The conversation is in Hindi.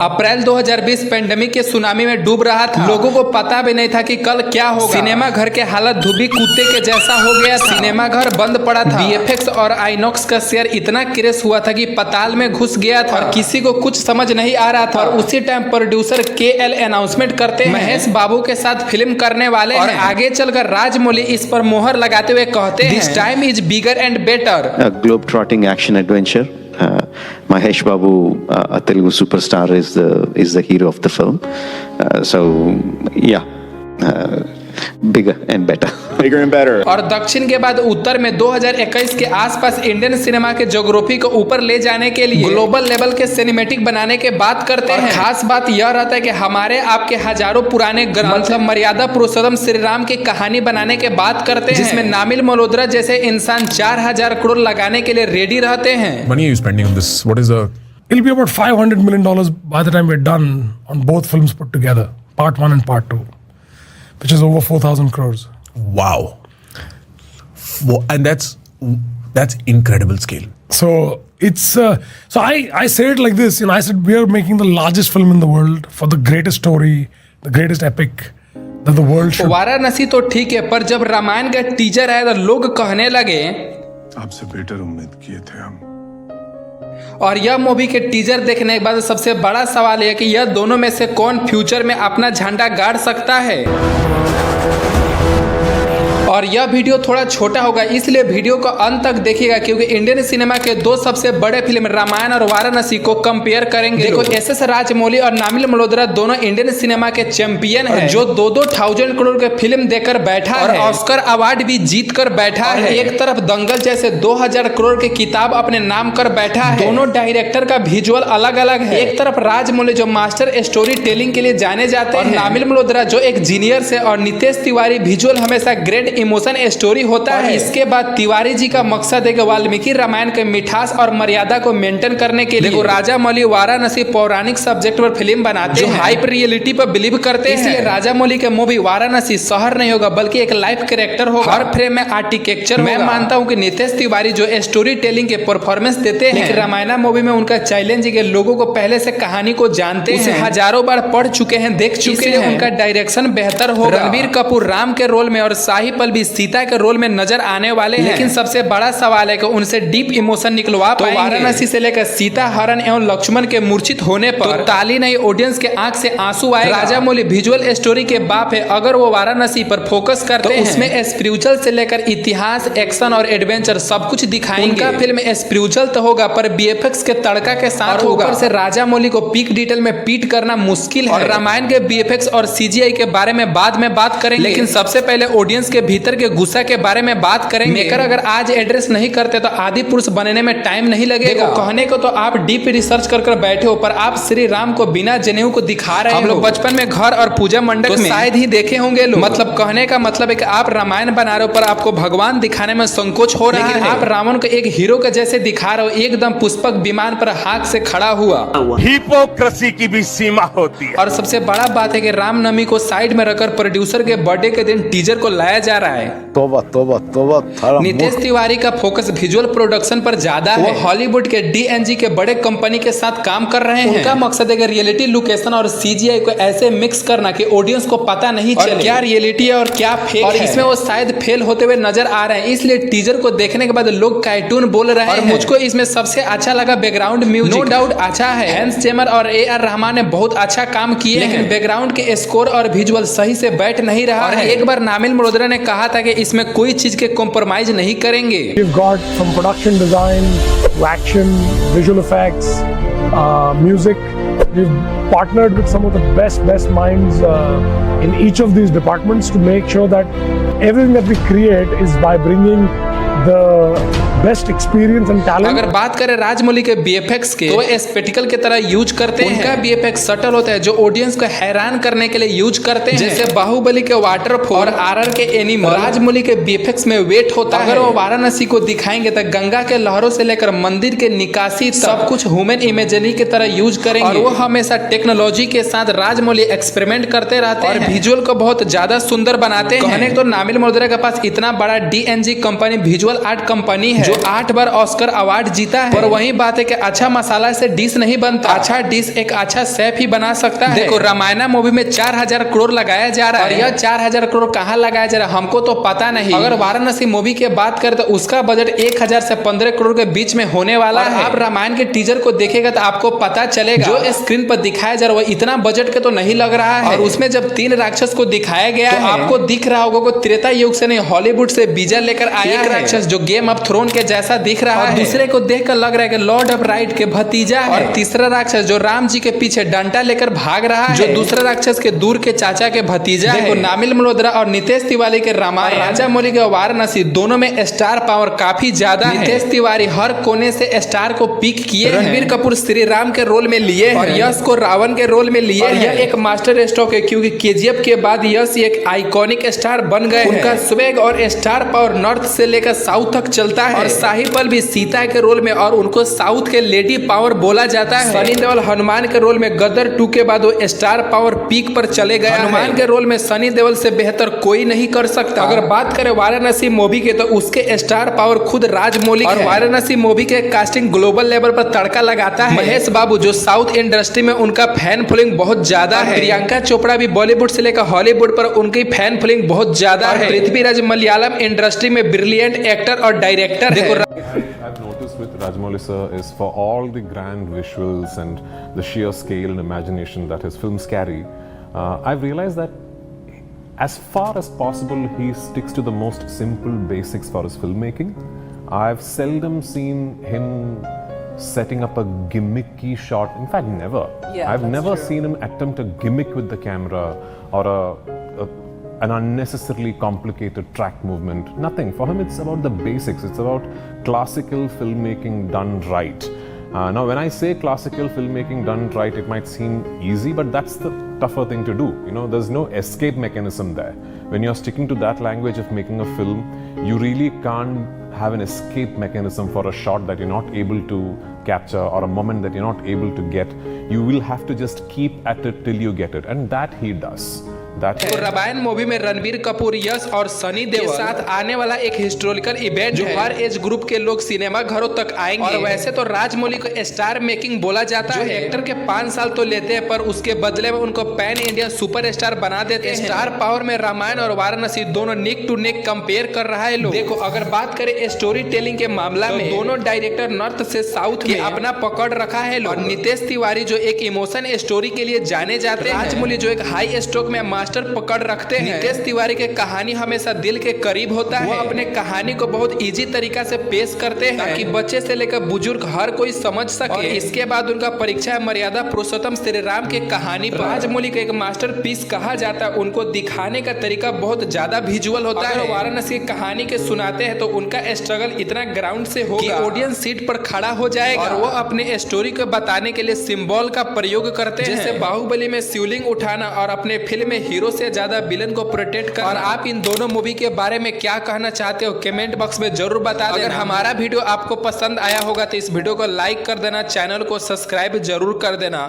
अप्रैल 2020 पेंडेमिक के सुनामी में डूब रहा था। लोगों को पता भी नहीं था कि कल क्या होगा। सिनेमा घर के हालत धुबी कुत्ते के जैसा हो गया था। सिनेमा घर बंद पड़ा था। वीएफएक्स और आइनॉक्स का शेयर इतना क्रेश हुआ था कि पाताल में घुस गया था और किसी को कुछ समझ नहीं आ रहा था। और उसी टाइम प्रोड्यूसर केएल अनाउंसमेंट करते हैं महेश बाबू के साथ फिल्म करने वाले और आगे चलकर राजमौली इस पर मोहर लगाते हुए कहते हैं this time is bigger and better. Globe trotting action adventure. Mahesh Babu, a Telugu superstar, is the hero of the film. So bigger and better. Bigger and better. और दक्षिण के बाद उत्तर में 2021 के आसपास इंडियन सिनेमा के ज्योग्राफी को ऊपर ले जाने के लिए ग्लोबल लेवल के सिनेमेटिक बनाने के बात करते हैं। खास बात यह रहता है कि हमारे आपके हजारों पुराने ग्रंथ मतलब मर्यादा पुरुषोत्तम श्री राम की कहानी बनाने के बात करते हैं, जिसमें नामिल मल्होत्रा जैसे इंसान 4000 करोड़ लगाने के लिए रेडी रहते हैं। Money are you spending on this? What is the? It'll be about $500 million by the time we're done on both films put together, part 1 and part 2, which is over 4,000 crores. Wow. And that's incredible scale. So it's so I say it like this, I said we are making the largest film in the world for the greatest story, the greatest epic that the world should. Varanasi तो ठीक है, पर जब रामायण का टीजर आया तो लोग कहने लगे आपसे बेटर उम्मीद किए थे हम। और यह मूवी के टीजर देखने के बाद सबसे बड़ा सवाल है कि यह दोनों में से कौन फ्यूचर में अपना झंडा गाड़ सकता है। और यह वीडियो थोड़ा छोटा होगा, इसलिए वीडियो को अंत तक देखिएगा, क्योंकि इंडियन सिनेमा के दो सबसे बड़े फिल्म रामायण और वाराणसी को कंपेयर करेंगे। देखो एसएस राजमौली और नामिल मल्होत्रा दोनों इंडियन सिनेमा के चैंपियन हैं, जो 2,000 करोड़ के फिल्म देकर बैठा है और ऑस्कर अवार्ड भी जीत कर बैठा है। एक तरफ दंगल जैसे 2000 करोड़ की किताब अपने नाम कर बैठा है। दोनों डायरेक्टर का विजुअल अलग अलग है। एक तरफ राजमौली जो मास्टर स्टोरी टेलिंग के लिए जाने जाते हैं, नामिल मल्होत्रा जो एक जीनियस है, और नितेश तिवारी विजुअल हमेशा ग्रेट इमोशन स्टोरी होता है। इसके बाद तिवारी जी का मकसद है कि वाल्मीकि रामायण के मिठास और मर्यादा को मेंटेन करने के लिए राजा मौली वाराणसी पौराणिक सब्जेक्ट पर फिल्म बनाते हैं, हाइप रियलिटी पर बिलीव करते हैं। इसलिए राजा मौली के मूवी वाराणसी शहर नहीं होगा बल्कि एक लाइफ कैरेक्टर होगा, हर फ्रेम में आर्किटेक्चर। मैं मानता हूं कि नितेश तिवारी जो स्टोरी टेलिंग के परफॉर्मेंस देते हैं, रामायण मूवी में उनका चैलेंज है कि लोगों को पहले से कहानी को जानते हैं, हजारों बार पढ़ चुके हैं, देख चुके हैं, उनका डायरेक्शन बेहतर होगा। रणबीर कपूर राम के रोल में और शाही पल्लवी सीता के रोल में नजर आने वाले हैं, लेकिन सबसे बड़ा सवाल है कि उनसे डीप इमोशन निकलवा पाएंगे। वाराणसी से लेकर सीता हरण एवं लक्ष्मण के मूर्छित होने पर तो ताली नहीं, ऑडियंस के आंख से आंसू आएगा। राजा मौली विजुअल स्टोरी के बाप है, अगर वो वाराणसी पर फोकस करते हैं उसमें स्पिरिचुअल से लेकर इतिहास, एक्शन और एडवेंचर सब कुछ दिखाएंगे। उनका फिल्म स्पिरिचुअल तो होगा पर बीएफएक्स के तड़का के साथ होगा। ऊपर से राजा मौली को पीक डिटेल में पीट करना मुश्किल है। और रामायण के बीएफएक्स और सीजीआई के बारे में बाद में बात करेंगे, लेकिन सबसे पहले ऑडियंस के भीतर के गुस्सा के बारे में बात करेंगे। मेकर अगर आज एड्रेस नहीं करते तो आदि पुरुष बनने में टाइम नहीं लगेगा। कहने को तो आप डीप रिसर्च कर बैठे हो, पर आप श्री राम को बिना जनेऊ को दिखा रहे हो। हम लोग बचपन में घर और पूजा मंडप में शायद ही देखे होंगे लोग। मतलब कहने का मतलब है कि आप रामायण बना रहे हो पर आपको भगवान दिखाने में संकोच हो रहा है। आप रावण को एक हीरो के जैसे दिखा रहे हो, एकदम पुष्पक विमान पर हाथ से खड़ा हुआ। हिपोक्रेसी की भी सीमा होती है। और सबसे बड़ा बात है कि रामनवमी को साइड में रखकर प्रोड्यूसर के बर्थडे के दिन टीजर को लाया जा रहा है। तोबा तोबा तोबा। नितेश तिवारी का फोकस विजुअल प्रोडक्शन पर ज्यादा है। वो हॉलीवुड के डीएनजी के बड़े कंपनी के साथ काम कर रहे हैं। उनका मकसद है कि रियलिटी, लोकेशन और सीजीआई को ऐसे मिक्स करना कि ऑडियंस को पता नहीं चले क्या रियलिटी है और क्या फेक है। इसमें वो शायद फेल होते हुए नजर आ रहे हैं, इसलिए टीजर को देखने के बाद लोग कार्टून बोल रहे हैं। और मुझको इसमें सबसे अच्छा लगा बैकग्राउंड म्यूजिक, नो डाउट अच्छा है। हैंस जिमर और एआर रहमान ने बहुत अच्छा काम किए, लेकिन बैकग्राउंड के स्कोर और विजुअल सही से बैठ नहीं रहा है। एक बार नामिल मल्होत्रा ने कहा था कि इसमें कोई चीज के कॉम्प्रोमाइज नहीं करेंगे। We've got from production design to action, visual effects, music. We've partnered with some of the best minds in each of these departments to make sure that everything that we create is by bringing the best experience and talent. अगर बात करें राजमौली के बीएफएक्स के, तो स्पेक्टिकल की तरह यूज करते हैं। उनका बीएफएक्स सटल होता है जो ऑडियंस को हैरान करने के लिए यूज करते हैं, जैसे बाहुबली के वाटरफॉल और आरआर के एनिमल। राजमौली के बीएफएक्स में वेट होता है। अगर वो वाराणसी को दिखाएंगे तो गंगा के लहरों से लेकर मंदिर के निकासी सब कुछ ह्यूमन इमेजिनरी की तरह यूज करेंगे। और वो हमेशा टेक्नोलॉजी के साथ राजमौली एक्सपेरिमेंट करते रहते हैं और विजुअल को बहुत ज्यादा सुंदर बनाते हैं। कहने तो नामिल मल्होत्रा के पास इतना बड़ा DNG company visual art company है जो 8 बार ऑस्कर अवार्ड जीता है। और वही बात है कि अच्छा मसाला से डिश नहीं बनता, अच्छा डिश एक अच्छा शेफ ही बना सकता है। देखो रामायण मूवी में 4000 करोड़ लगाया जा रहा है और यह 4000 करोड़ कहाँ लगाया जा रहा है हमको तो पता नहीं। अगर वाराणसी मूवी की बात करें तो उसका बजट 1000 से 15 करोड़ के बीच में होने वाला है। आप रामायण के टीजर को देखेगा तो आपको पता चलेगा जो स्क्रीन पर दिखाया जा रहा है वो इतना बजट के तो नहीं लग रहा है। और उसमें जब 3 राक्षस को दिखाया गया है आपको दिख रहा होगा को त्रेता युग से नहीं हॉलीवुड से बीजा लेकर आया है। राक्षस जो गेम ऑफ थ्रोन के जैसा दिख रहा है, दूसरे को देखकर लग रहा है कि लॉर्ड ऑफ राइट के भतीजा है। और तीसरा राक्षस जो राम जी के पीछे डंडा लेकर भाग रहा है, जो दूसरा राक्षस के दूर के चाचा के भतीजा है। नामिल मल्होत्रा और नितेश तिवारी के रामायण, राजा मौली के वाराणसी दोनों में स्टार पावर काफी ज्यादा है। नितेश तिवारी हर कोने से स्टार को पिक किए। रणबीर कपूर श्री राम के रोल में लिए और यश को रावण के रोल में लिए। यह एक मास्टर स्ट्रोक है क्योंकि केजीएफ के बाद यश एक आइकॉनिक स्टार बन गए। उनका स्वैग और स्टार पावर नॉर्थ से लेकर साउथ तक चलता है। और शाही पल भी सीता के रोल में और उनको साउथ के लेडी पावर बोला जाता है। सनी देओल हनुमान के रोल में गदर 2 के बाद वो स्टार पावर पीक पर चले गए। हनुमान के रोल में सनी देओल से बेहतर कोई नहीं कर सकता। अगर बात करें वाराणसी मूवी के तो उसके स्टार पावर खुद राजमौली और वाराणसी मूवी के कास्टिंग ग्लोबल लेवल पर तड़का लगाता है महेश बाबू, जो साउथ इंडस्ट्री में उनका फैन फॉलोइंग बहुत ज्यादा है। प्रियंका चोपड़ा भी बॉलीवुड से लेकर हॉलीवुड पर उनकी फैन फॉलोइंग बहुत ज्यादा है। पृथ्वीराज मलयालम इंडस्ट्री में ब्रिलियंट एक्टर और डायरेक्टर है। I've noticed with Rajamouli sir is for all the grand visuals and the sheer scale and imagination that his films carry, I've realized that as far as possible he sticks to the most simple basics for his filmmaking. I've seldom seen him setting up a gimmicky shot. In fact, never. I've never seen him attempt a gimmick with the camera or an unnecessarily complicated track movement. Nothing. For him, it's about the basics. It's about classical filmmaking done right. Now, when I say classical filmmaking done right, it might seem easy, but that's the tougher thing to do. You know, there's no escape mechanism there. When you're sticking to that language of making a film, you really can't have an escape mechanism for a shot that you're not able to capture or a moment that you're not able to get. You will have to just keep at it till you get it, and that he does. तो रामायण मूवी में रणबीर कपूर, यश और सनी देओल के साथ आने वाला एक हिस्टोरिकल इवेंट जो हर एज ग्रुप के लोग सिनेमा घरों तक आएंगे। और वैसे तो राजमौली को स्टार मेकिंग बोला जाता है। एक्टर के 5 साल तो लेते हैं पर उसके बदले में उनको पैन इंडिया सुपरस्टार बना देते हैं। स्टार पावर में रामायण और वाराणसी दोनों नेक टू नेक कंपेयर कर रहा है लोग। देखो अगर बात करें स्टोरी टेलिंग के मामला में दोनों डायरेक्टर नॉर्थ से साउथ में अपना पकड़ रखा है। और नितेश तिवारी जो एक इमोशन स्टोरी के लिए जाने जाते हैं, राजमौली जो एक हाई स्ट्रोक में मास्टर पकड़ रखते हैं। नितेश तिवारी के कहानी हमेशा दिल के करीब होता है। वो अपने कहानी को बहुत इजी तरीका से पेश करते हैं ताकि बच्चे से लेकर बुजुर्ग हर कोई समझ सके। और इसके बाद उनका परीक्षा मर्यादा पुरुषोत्तम श्री राम के कहानी पर राजमौली का एक मास्टरपीस कहा जाता है। उनको दिखाने का तरीका बहुत ज्यादा विजुअल होता है। वाराणसी की कहानी के सुनाते हैं तो उनका स्ट्रगल इतना ग्राउंड से होगा कि ऑडियंस सीट पर खड़ा हो जाएगा। और वो अपने स्टोरी को बताने के लिए सिंबल का प्रयोग करते हैं, जैसे बाहुबली में शिवलिंग उठाना और अपने फिल्म में हीरो से ज्यादा विलन को प्रोटेक्ट करना। और आप इन दोनों मूवी के बारे में क्या कहना चाहते हो कमेंट बॉक्स में जरूर बता देना। अगर हमारा वीडियो आपको पसंद आया होगा तो इस वीडियो को लाइक कर देना, चैनल को सब्सक्राइब जरूर कर देना।